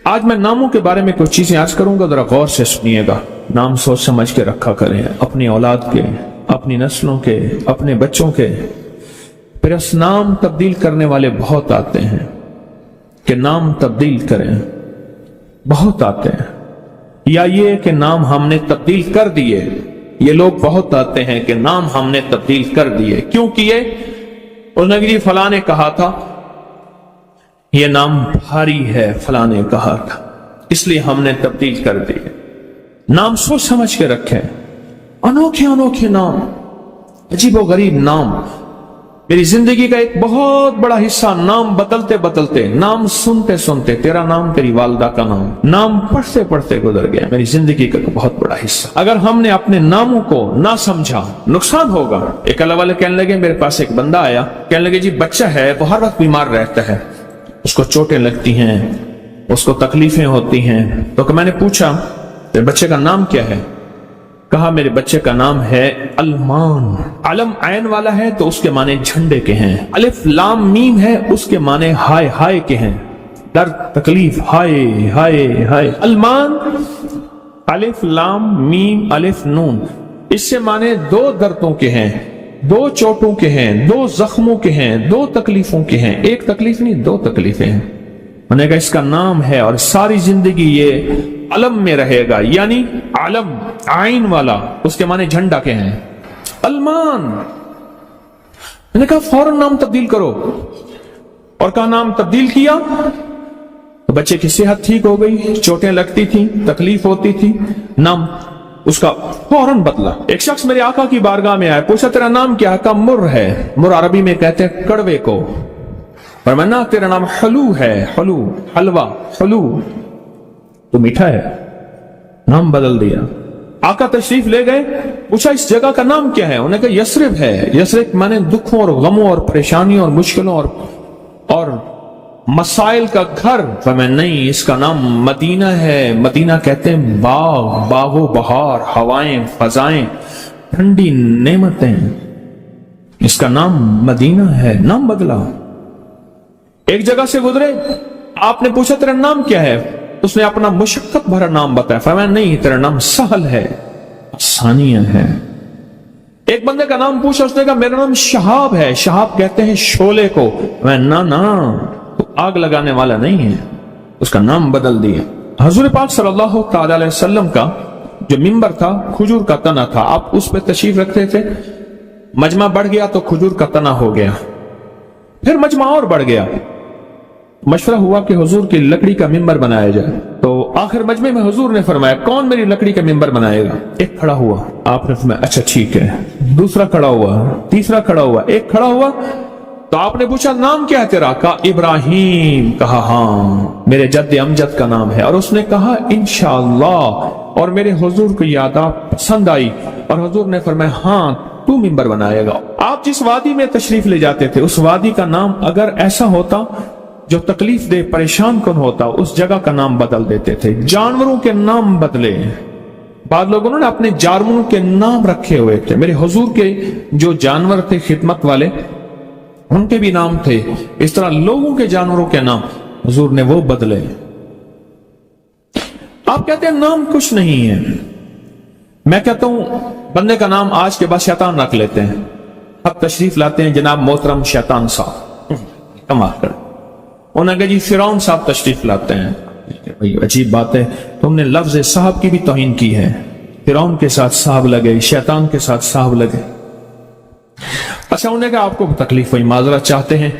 آج میں ناموں کے بارے میں کچھ چیزیں آج کروں گا، ذرا غور سے سنیے گا۔ نام سوچ سمجھ کے رکھا کریں، اپنی اولاد کے، اپنی نسلوں کے، اپنے بچوں کے۔ پھر اس نام تبدیل کرنے والے بہت آتے ہیں کہ نام تبدیل کریں، بہت آتے ہیں۔ یا یہ کہ نام ہم نے تبدیل کر دیے، یہ لوگ بہت آتے ہیں کہ نام ہم نے تبدیل کر دیے۔ کیوں کیے؟ اس نے کہ فلاں نے کہا تھا یہ نام بھاری ہے، فلاں نے کہا تھا، اس لیے ہم نے تبدیل کر دیے۔ نام سوچ سمجھ کے رکھیں، انوکھے انوکھے نام، عجیب و غریب نام۔ میری زندگی کا ایک بہت بڑا حصہ نام بدلتے بدلتے، نام سنتے سنتے، تیرا نام، تیری والدہ کا نام، نام پڑھتے پڑھتے گزر گیا میری زندگی کا بہت بڑا حصہ۔ اگر ہم نے اپنے ناموں کو نہ سمجھا، نقصان ہوگا۔ ایک اللہ والے کہنے لگے، میرے پاس ایک بندہ آیا، کہنے لگے جی بچہ ہے وہ ہر وقت بیمار رہتا ہے، اس کو چوٹیں لگتی ہیں، اس کو تکلیفیں ہوتی ہیں۔ تو میں نے پوچھا تیرے بچے کا نام کیا ہے؟ کہا میرے بچے کا نام ہے علمان۔ علم عین والا ہے تو اس کے معنی جھنڈے کے ہیں، الف لام میم ہے اس کے معنی ہائے ہائے کے ہیں، درد تکلیف، ہائے ہائے ہائے۔ علمان، الف لام میم الف نون، اس سے معنی دو دردوں کے ہیں، دو چوٹوں کے ہیں، دو زخموں کے ہیں، دو تکلیفوں کے ہیں۔ ایک تکلیف نہیں، دو تکلیفیں ہیں۔ میں نے کہا اس کا نام ہے اور ساری زندگی یہ علم میں رہے گا، یعنی علم عین والا، اس کے معنی جھنڈا کے ہیں، علمان۔ میں نے کہا فوراً نام تبدیل کرو، اور کہا نام تبدیل کیا تو بچے کی صحت ٹھیک ہو گئی، چوٹیں لگتی تھیں، تکلیف ہوتی تھی، نام اس کا فوراً بدلا۔ ایک شخص میرے آقا کی بارگاہ میں آیا، پوچھا تیرا نام کیا ہے؟ کہا مر ہے۔ مر عربی میں کہتے ہیں کڑوے کو، فرمایا تیرا نام حلو ہے، حلو، حلوہ، حلو، تو میٹھا ہے۔ نام بدل دیا۔ آقا تشریف لے گئے، پوچھا اس جگہ کا نام کیا ہے؟ انہوں نے کہا یثرب ہے۔ یثرب مانے دکھوں اور غموں اور پریشانیوں اور مشکلوں اور مسائل کا گھر۔ فرمایا نہیں، اس کا نام مدینہ ہے۔ مدینہ کہتے ہیں باغ، باغ و بہار، ہوائیں، فضائیں، ٹھنڈی نعمتیں، اس کا نام مدینہ ہے۔ نام بدلا۔ ایک جگہ سے گزرے، آپ نے پوچھا تیرا نام کیا ہے؟ اس نے اپنا مشقت بھرا نام بتایا۔ فرمایا نہیں، تیرا نام سہل ہے، ثانیہ ہے۔ ایک بندے کا نام پوچھا، اس نے کہا میرا نام شہاب ہے۔ شہاب کہتے ہیں شعلے کو۔ میں نا تو آگ لگانے والا نہیں ہے، اس کا نام بدل دیا۔ حضور پاک صلی اللہ تعالی علیہ وسلم کا جو ممبر تھا کھجور کا تنا تھا، آپ اس پہ تشریف رکھتے تھے۔ مجمع بڑھ گیا تو کھجور کا تنا ہو گیا، پھر مجمع اور بڑھ گیا، مشورہ ہوا کہ حضور کی لکڑی کا ممبر بنایا جائے۔ تو آخر مجمع میں حضور نے فرمایا کون میری لکڑی کا ممبر بنائے گا؟ ایک کھڑا ہوا، آپ نے فرمایا اچھا ٹھیک ہے۔ دوسرا کھڑا ہوا، تیسرا کھڑا ہوا، ایک کھڑا ہوا تو آپ نے پوچھا نام کیا ہے تیرا؟ کہا ابراہیم۔ کہا ہاں میرے جد امجد کا نام ہے۔ اور اس نے کہا انشاءاللہ، اور میرے حضور کو یاد پسند آئی، اور حضور نے فرمایا ہاں تو ممبر بنائے گا۔ آپ جس وادی میں تشریف لے جاتے تھے، اس وادی کا نام اگر ایسا ہوتا جو تکلیف دے، پریشان کن ہوتا، اس جگہ کا نام بدل دیتے تھے۔ جانوروں کے نام بدلے، بعض لوگوں نے اپنے جانوروں کے نام رکھے ہوئے تھے۔ میرے حضور کے جو جانور تھے خدمت والے، ان کے بھی نام تھے۔ اس طرح لوگوں کے جانوروں کے نام حضور نے وہ بدلے۔ آپ کہتے ہیں نام کچھ نہیں ہے، میں کہتا ہوں بندے کا نام آج کے بعد شیطان رکھ لیتے ہیں۔ اب تشریف لاتے ہیں جناب محترم شیطان صاحب، کمال کر۔ انہوں نے کہا جی فرعون صاحب تشریف لاتے ہیں۔ عجیب بات ہے، تم نے لفظ صاحب کی بھی توہین کی ہے۔ فرعون کے ساتھ صاحب لگے، شیطان کے ساتھ صاحب لگے۔ اچھا انہوں نے کہا آپ کو تکلیف ہوئی، معذرت چاہتے ہیں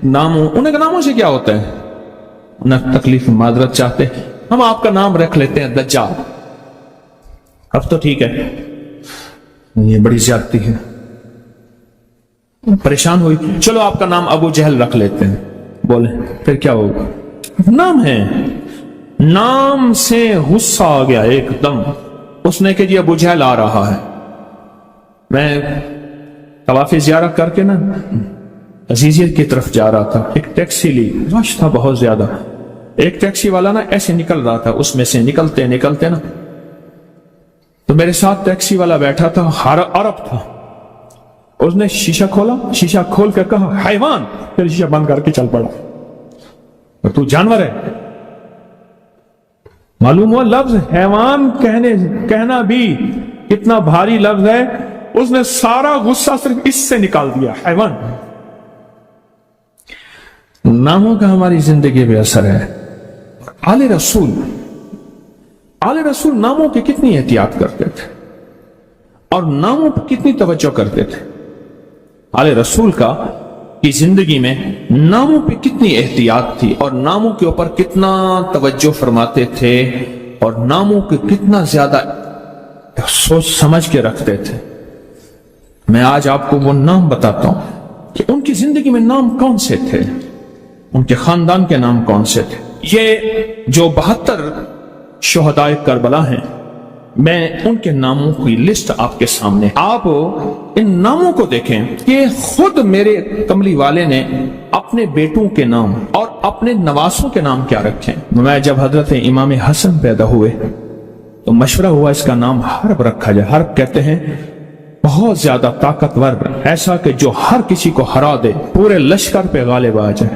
ناموں؟ انہوں نے کہا ناموں سے کیا ہوتا ہے؟ انہیں تکلیف معذرت چاہتے ہیں، ہم آپ کا نام رکھ لیتے ہیں دجال۔ اب تو ٹھیک ہے، یہ بڑی زیادتی ہے، پریشان ہوئی، چلو آپ کا نام ابو جہل رکھ لیتے ہیں۔ بولے پھر کیا ہوگا؟ نام ہے، نام سے غصہ آ گیا ایک دم۔ اس نے کہ جی ابو جہل آ رہا ہے۔ میں طواف زیارت کر کے نا عزیزیت کی طرف جا رہا تھا، ایک ٹیکسی لی، رش تھا بہت زیادہ۔ ایک ٹیکسی والا نا ایسے نکل رہا تھا، اس میں سے نکلتے نکلتے نا تو میرے ساتھ ٹیکسی والا بیٹھا تھا، عرب تھا۔ اس نے شیشہ کھولا، شیشہ کھول کے کہا حیوان، پھر شیشہ بند کر کے چل پڑا۔ تو جانور ہے؟ मालूम हुआ लफ्ज हैवान कहना भी कितना भारी लफ्ज है, उसने सारा गुस्सा सिर्फ इससे निकाल दिया, हैवान। नामों का हमारी जिंदगी पे असर है। आले रसूल नामों की कितनी एहतियात करते थे और नामों पर कितनी तवज्जो करते थे। आले रसूल की जिंदगी में नामों पे कितनी एहतियात थी और नामों के ऊपर कितना तवज्जो फरमाते थे और नामों के कितना ज्यादा सोच समझ के रखते थे। मैं आज आपको वो नाम बताता हूं कि उनकी जिंदगी में नाम कौन से थे, उनके खानदान के नाम कौन से थे। ये जो 72 शुहदाए करबला हैं, मैं उनके नामों की लिस्ट आपके सामने, आप इन नामों को देखें कि खुद मेरे कमली वाले ने अपने बेटों के नाम और अपने नवासों के नाम क्या रखे। मैं जब हजरत इमाम हसन पैदा हुए तो मशवरा हुआ इसका नाम हर्ब रखा जाए। हर्ब कहते हैं बहुत ज्यादा ताकतवर, ऐसा कि जो हर किसी को हरा दे, पूरे लश्कर पे गालिब आ जाए।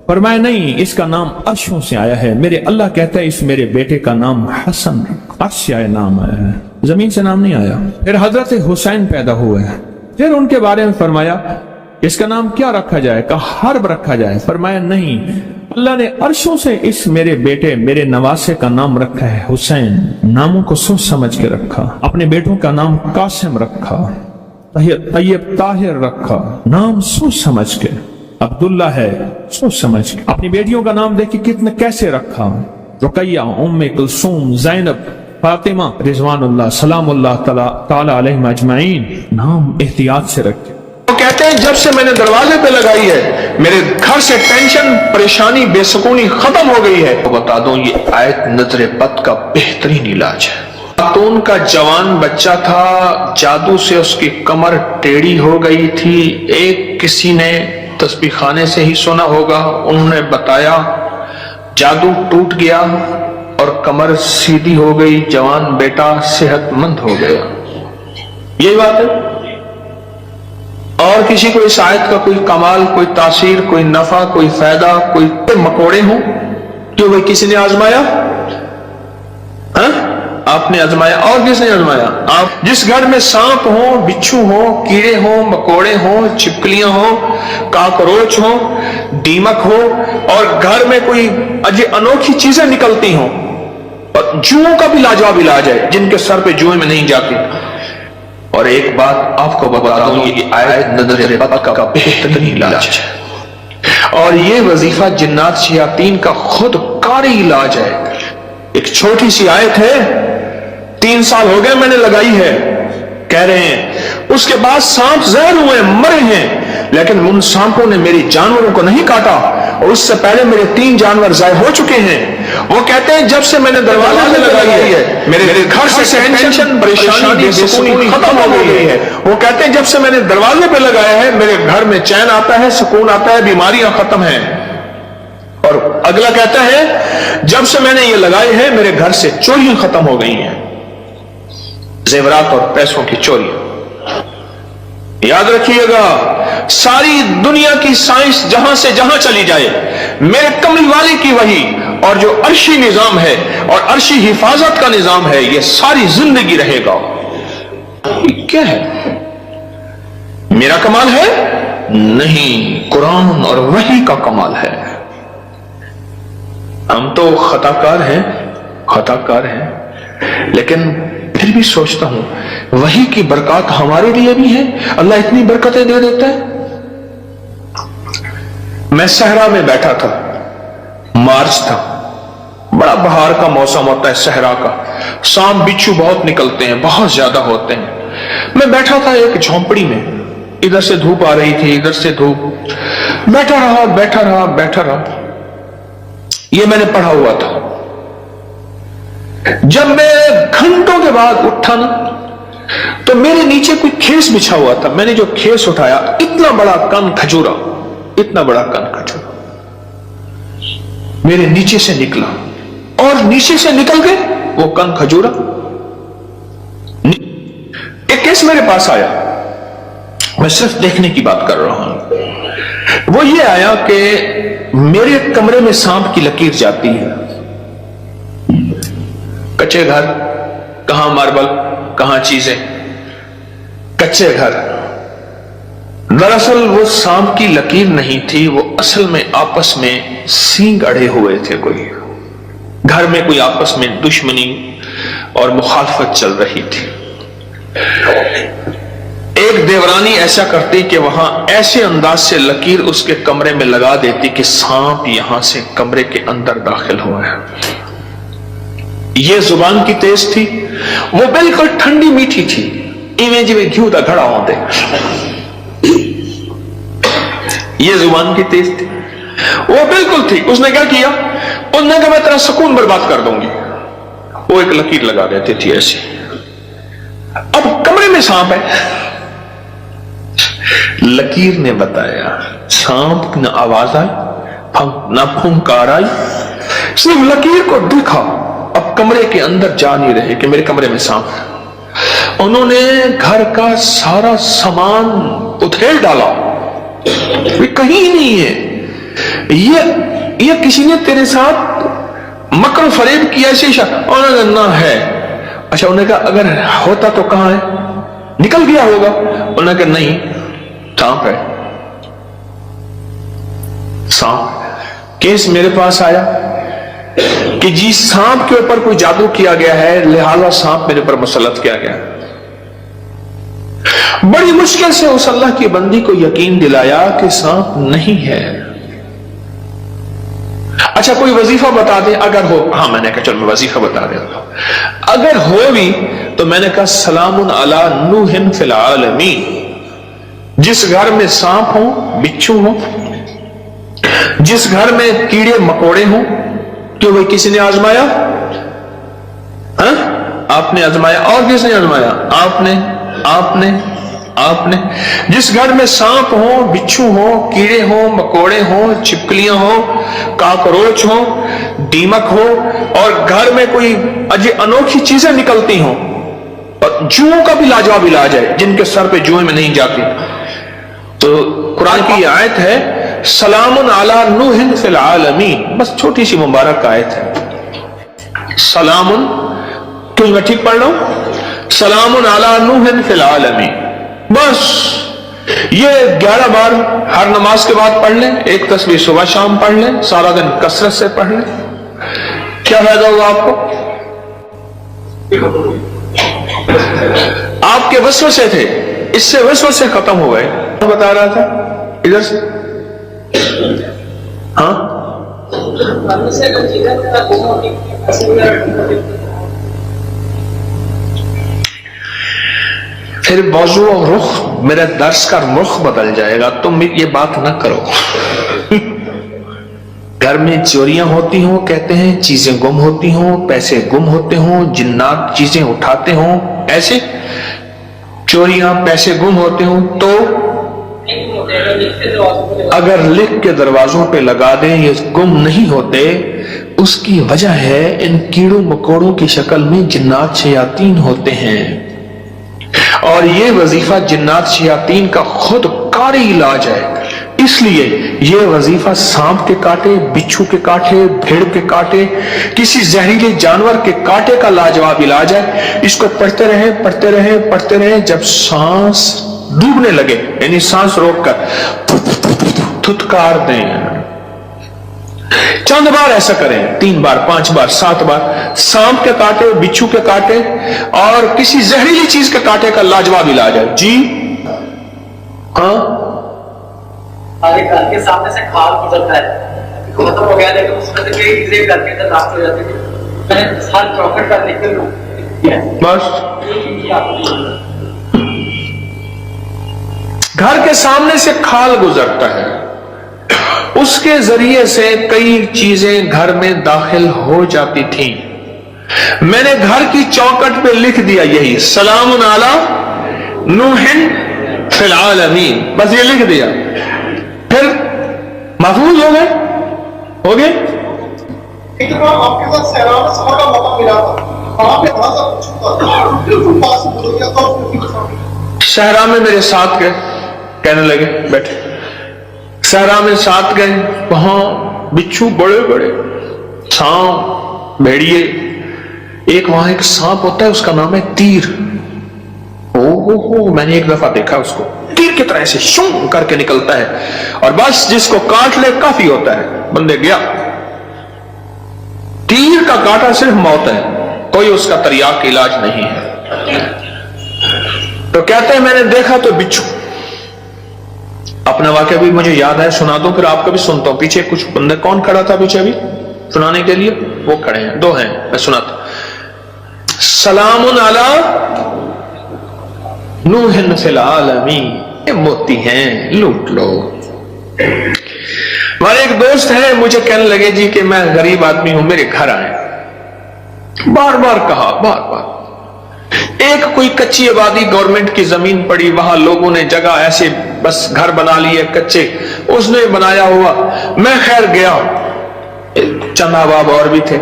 पर मैं नहीं, इसका नाम अर्शों से आया है। मेरे अल्लाह कहता है इस मेरे बेटे का नाम हसन, अर्श से आया नाम आया है, जमीन से नाम नहीं आया। फिर हजरत हुसैन पैदा हुए, फिर उनके बारे में फरमाया इसका नाम क्या रखा जाए, कहा हर्ब रखा जाए। फरमाया नहीं, अल्लाह ने अर्शों से इस मेरे बेटे मेरे नवासे का नाम रखा है हुसैन। नामों को सोच समझ के रखा। अपने बेटों का नाम कासिम रखा, तैयब ताहिर रखा, नाम सोच समझ के। अब्दुल्ला है, सोच समझ के। अपनी बेटियों का नाम देखिए कितने कैसे रखा, रुकैया, उम्मे कुलसूम, ज़ैनब, फातिमा, रिजवानुल्लाह सलामुल्लाह ताला अलैहिम अजमाइन। नाम एहतियात से रखे। वो कहते हैं जब से मैंने दरवाजे पे लगाई है मेरे घर से टेंशन, परेशानी, बेसुकूनी खत्म हो गई है। तो बता दूं ये आयत नजर बद का बेहतरीन इलाज है। खातून का जवान बच्चा था, जादू से उसकी कमर टेढ़ी हो गई थी। एक किसी ने तस्बीह खाने से ही सुना होगा, उन्होंने बताया जादू टूट गया और कमर सीधी हो गई, जवान बेटा सेहतमंद हो गया। यही बात है। और किसी को इस आयत का कोई कमाल, कोई तासीर, कोई नफा, कोई फायदा, कोई मकोड़े हों, क्यों भाई किसी ने आजमाया? आपने आजमाया और किसने आजमाया? आप। जिस घर में सांप हो, बिच्छू हो, कीड़े हो, मकोड़े हो, छिपकलियां हो, काकरोच हो, दीमक हो और घर में कोई अनोखी चीजें निकलती हो, और जुओं का भी लाजवाब इलाज है जिनके सर पे जुएं में नहीं जाती। और एक बात आपको बता दूं, ये आयत नजर बद का बेहतरीन इलाज है और ये वजीफा जिन्नात शयातीन का खुद कारी इलाज है। एक छोटी सी आयत है, 3 साल हो गए मैंने लगाई है, कह रहे हैं। उसके बाद सांप जहर हुए, मरे हैं, लेकिन उन सांपों ने मेरी जानवरों को नहीं काटा और उससे पहले मेरे 3 जानवर जाए हो चुके हैं। वो कहते हैं जब से मैंने दरवाजे पे लगाई है मेरे घर से टेंशन, परेशानी, बेसुकूनी खत्म हो गई है। वो कहते हैं जब से मैंने दरवाजे पे लगाया है मेरे घर में चैन आता है, सुकून आता है, बीमारियां खत्म हैं। और अगला कहता है जब से मैंने ये लगाए हैं मेरे घर से चोरियां खत्म हो गई हैं, जेवरात और पैसों की चोरियां। याद रखिएगा, सारी दुनिया की साइंस जहां से जहां चली जाए, मेरे कमली वाले की वही और जो अर्शी निजाम है और अर्शी हिफाजत का निजाम है, ये सारी जिंदगी रहेगा। क्या है मेरा कमाल है? नहीं, कुरान और वही का कमाल है। हम तो खताकार हैं, लेकिन फिर भी सोचता हूं वही की बरकत हमारे लिए भी है। अल्लाह इतनी बरकतें दे देता है। मैं सहरा में बैठा था, मार्च था, बड़ा बहार का मौसम होता है सहरा का, सांप बिच्छू बहुत निकलते हैं, बहुत ज्यादा होते हैं। मैं बैठा था एक झोंपड़ी में, इधर से धूप आ रही थी, इधर से धूप, बैठा रहा। ये मैंने पढ़ा हुआ था। जब मैं घंटों के बाद उठा ना, तो मेरे नीचे कोई खेस बिछा हुआ था। मैंने जो खेस उठाया, इतना बड़ा कन खजूरा मेरे नीचे से निकला और नीचे से निकल के वो कन खजूरा एक केस मेरे पास आया। मैं सिर्फ देखने की बात कर रहा हूं। वो ये आया कि मेरे कमरे में सांप की लकीर जाती है, कच्चे घर, कहां मार्बल, कहां चीजें, कच्चे घर। दरअसल वो सांप की लकीर नहीं थी, वो असल में आपस में सींग अड़े हुए थे। कोई घर में कोई आपस में दुश्मनी और मुखालफत चल रही थी। एक देवरानी ऐसा करती कि वहां ऐसे अंदाज से लकीर उसके कमरे में लगा देती कि सांप यहां से कमरे के अंदर दाखिल हुआ है। ये जुबान की तेज थी, वो बिल्कुल ठंडी मीठी थी, इवें जिवें घी दा घड़ा होंदे। ये जुबान की तेज थी, वो बिल्कुल थी। उसने क्या किया, उसने कहा मैं तेरा सुकून बर्बाद कर दूंगी। वो एक लकीर लगा देती थी ऐसी। अब कमरे में सांप है, लकीर ने बताया, सांप न आवाज आई, न फुंकार आई, सिर्फ लकीर को देखा। अब कमरे के अंदर जा नहीं रहे कि मेरे कमरे में सांप है। उन्होंने घर का सारा सामान उधेड़ डाला, वे कहीं नहीं है। ये किसी ने तेरे साथ मकर फरेब किया ऐसे? उन्होंने ना है। अच्छा, उन्होंने कहा अगर होता तो कहां है? निकल गया होगा। उन्होंने कहा नहीं, सांप है। सांप केस मेरे पास आया कि जी सांप के ऊपर कोई जादू किया गया है, लिहाजा सांप मेरे ऊपर मुसल्लत किया गया। बड़ी मुश्किल से उस अल्लाह की बंदी को यकीन दिलाया कि सांप नहीं है। अच्छा, कोई वजीफा बता दे अगर हो। हाँ, मैंने कहा चलो मैं वजीफा बता देता हूं। अगर हो भी तो मैंने कहा सलामुन अला नूहिन फिल आलमीन। जिस घर में सांप हो, बिच्छू हो, जिस घर में कीड़े मकोड़े हो, क्यों भाई किसी ने आजमाया? हाँ? आपने आजमाया। और किसने आजमाया? आपने। जिस घर में सांप हो, बिच्छू हो, कीड़े हो, मकोड़े हो, छिपकलियां हो, काकरोच हो, दीमक हो, और घर में कोई अनोखी चीजें निकलती हो, और जुओं का भी लाजवाब इलाज है, जिनके सर पे जुएं में नहीं जाती। तो कुरान की आयत है सलामुन अला नूहिन फिल आलमीन। बस छोटी सी मुबारक आयत है। सलामुन, क्यों मैं ठीक पढ़ रहा हूं? सलामुन अला नूहिन फिल आलमीन। बस ये 11 बार हर नमाज के बाद पढ़ लें, एक तस्बीह सुबह शाम पढ़ लें, सारा दिन कसरत से पढ़ लें, क्या फायदा होगा आपको? आपके वसवसे थे, इससे वसवसे खत्म हो गए। बता रहा था इधर से। हाँ, फिर मौजू और रुख, मेरे दर्स का रुख बदल जाएगा। तुम ये बात ना करो। घर में चोरियां होती हो, कहते हैं चीजें गुम होती हो, पैसे गुम होते हो, जिन्नात चीजें उठाते हो, ऐसे चोरियां पैसे गुम होते हो। तो अगर लिख के दरवाजों पे लगा दें ये गुम नहीं होते, उसकी वजह है इन कीड़ों मकोड़ों की शक्ल में जिन्नात शयातीन होते हैं, और ये वजीफा जिन्नात शयातीन का खुद कारी इलाज है। इसलिए ये वजीफा सांप के काटे, बिच्छू के काटे, भेड़ के काटे, किसी जहरीले जानवर के काटे का लाजवाब इलाज है। इसको पढ़ते रहे, जब सांस डूबने लगे, यानी सांस रोककर थुतकार दें। चंद बार ऐसा करें, 3 बार, 5 बार, 7 बार। सांप के काटे, बिच्छू के काटे और किसी जहरीली चीज के काटे का लाजवाब इलाज है। जी हाँ, घर के सामने से खाल गुजरता है, खत्म हो गया, लेकिन उसमें से कई चीजें घर के अंदर दाखिल हो जाती है। मैंने हर चौखट पर लिख कर बस घर के सामने से खाल गुजरता है, उसके जरिए से कई चीजें घर में दाखिल हो जाती थी। मैंने घर की चौखट पे लिख दिया यही सलामुन अला नूहिन फिल आलमीन, बस ये लिख दिया, फिर महफूज हो गए। एक बार आपके साथ सहरा में सफर का मौका मिला था, वहां पे थोड़ा सा पूछता बिल्कुल पास गुजर गया था। सहरा में मेरे साथ गए, कहने लगे बैठे, सहरा में साथ गए, वहां बिच्छू बड़े बड़े, सांप भेड़िए, एक वहां एक सांप होता है, उसका नाम है तीर। मैंने एक दफा देखा उसको, तीर की तरह से शूं करके निकलता है और बस जिसको काट ले काफी होता है, बंदे गया। तीर का काटा सिर्फ मौत है, कोई उसका तरियाक इलाज नहीं है। तो कहते हैं मैंने देखा तो बिच्छू। अपना वाक्य भी मुझे याद है, सुना दो फिर आपका भी सुनता हूं। पीछे कुछ बंदे, कौन खड़ा था पीछे अभी सुनाने के लिए? वो खड़े हैं, दो हैं, मैं सुनाता। सलामुन अला नूहिन फिल आलमीन, मोती हैं, लूट लो। हमारे एक दोस्त है, मुझे कहने लगे जी कि मैं गरीब आदमी हूं, मेरे घर आए। बार बार कहा, बार बार। एक कोई कच्ची आबादी, गवर्नमेंट की जमीन पड़ी, वहां लोगों ने जगह ऐसे बस घर बना लिए कच्चे, उसने बनाया हुआ। मैं खैर गया, चंदा बाब और भी थे,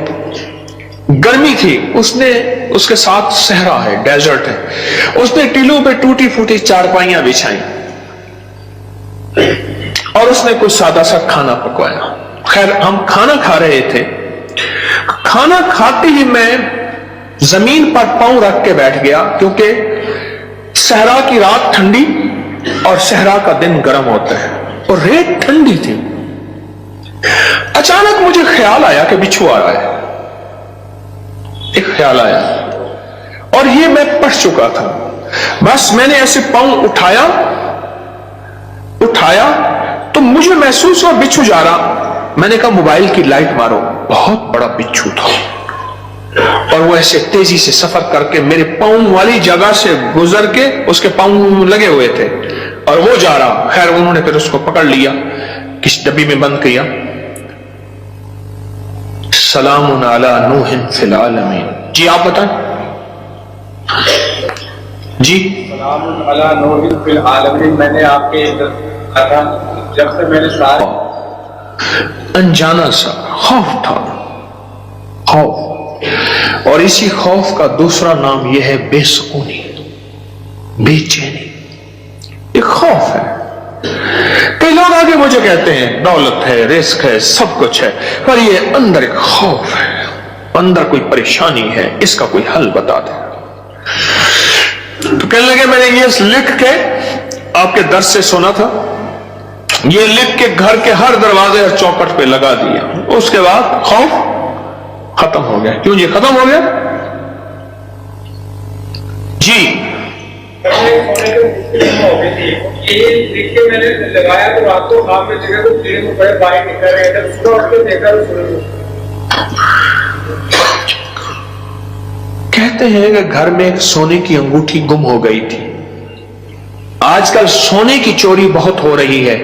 गर्मी थी, उसने उसके साथ सहरा है, डेजर्ट है, उसने टीलों पे टूटी फूटी चारपाइयां बिछाई और उसने कुछ सादा सा खाना पकवाया। खैर हम खाना खा रहे थे, खाना खाते ही मैं जमीन पर पांव रख के बैठ गया, क्योंकि सहरा की रात ठंडी और सहरा का दिन गर्म होता है और रेत ठंडी थी। अचानक मुझे ख्याल आया कि बिच्छू आ रहा है, एक ख्याल आया और ये मैं पढ़ चुका था। बस मैंने ऐसे पांव उठाया तो मुझे महसूस हुआ बिच्छू जा रहा। मैंने कहा मोबाइल की लाइट मारो, बहुत बड़ा बिच्छू था और वो ऐसे तेजी से सफर करके मेरे पांव वाली जगह से गुजर के, उसके पांव लगे हुए थे और वो जा रहा। खैर उन्होंने फिर उसको पकड़ लिया, किस डब्बी में बंद किया। सलामुन अला नूहिन फिल आलमीन। जी आप बताएं। जी सलामुन अला नूहिन फिल आलमीन, मैंने आपके कहा जब से मैंने सारे अनजाना सा खौफ था, खौफ। और इसी खौफ का दूसरा नाम यह है बेसुकूनी, बेचैनी। एक खौफ है। कई लोग आगे मुझे कहते हैं दौलत है, रिस्क है, सब कुछ है, पर ये अंदर एक खौफ है, अंदर कोई परेशानी है, इसका कोई हल बता दे। तो कहने लगे मैंने ये लिख के आपके दर्स से सुना था, ये लिख के घर के हर दरवाजे और चौखट पे लगा दिया। उसके बाद खौफ खत्म हो गया। क्यों जी खत्म हो गया? जी ये लिख के मैंने लगाया तो रात को खाम में जगह तो कीड़े को बड़े बाहर निकल रहे थे, सुबह उठ के देखा तो कहते हैं कि घर में एक सोने की अंगूठी गुम हो गई थी। आजकल सोने की चोरी बहुत हो रही है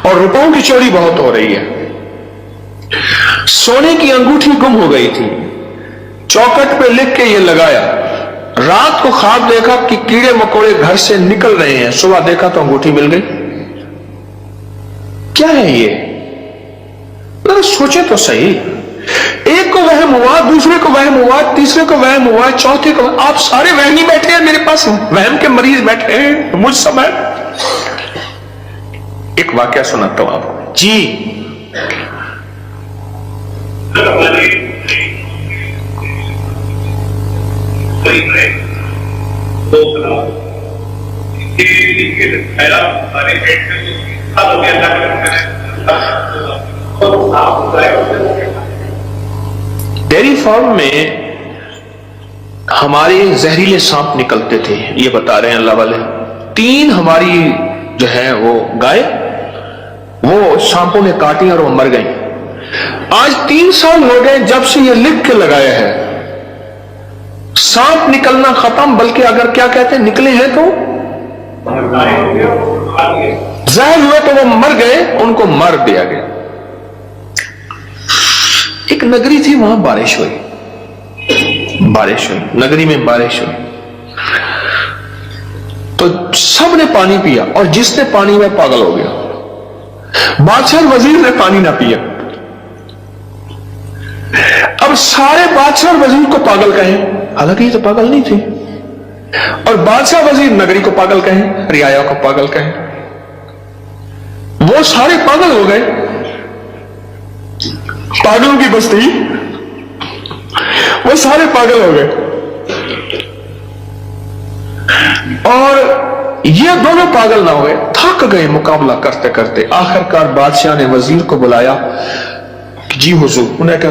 और रुपयों की चोरी बहुत हो रही है। सोने की अंगूठी गुम हो गई थी, चौखट पे लिख के ये लगाया। रात को ख्वाब देखा कि कीड़े मकोड़े घर से निकल रहे हैं, सुबह देखा तो अंगूठी मिल गई। क्या है ये? सोचे तो सही। एक को वहम हुआ, दूसरे को वहम हुआ, तीसरे को वहम हुआ, चौथे को। आप सारे वहमी बैठे हैं, मेरे पास वहम के मरीज बैठे हैं मुझ समय। एक वाकया सुनाता हूं आपको। जी डेयरी फार्म में हमारे जहरीले सांप निकलते थे, ये बता रहे हैं अल्लाह वाले। 3 हमारी जो है वो गाय, वो सांपों ने काटी और वो मर गई। आज 3 साल हो गए जब से ये लिख के लगाया है, सांप निकलना खत्म, बल्कि अगर क्या कहते हैं निकले हैं तो जहर हुए तो वो मर गए, उनको मार दिया गया। एक नगरी थी, वहां बारिश हुई, नगरी में बारिश हुई तो सबने पानी पिया और जिसने पानी में पागल हो गया। बादशाह वजीर ने पानी ना पिया। अब सारे बादशाह वजीर को पागल कहें, हालांकि ये तो पागल नहीं थी, और बादशाह वजीर नगरी को पागल कहें, रियाया को पागल कहें, वो सारे पागल हो गए। पागलों की बस्ती وہ سارے پاگل ہو گئے. اور یہ دونوں پاگل نہ ہوئے, تھک گئے مقابلہ کرتے کرتے. آخر کار بادشاہ نے وزیر کو بلایا کہ جی حضور, انہیں کہا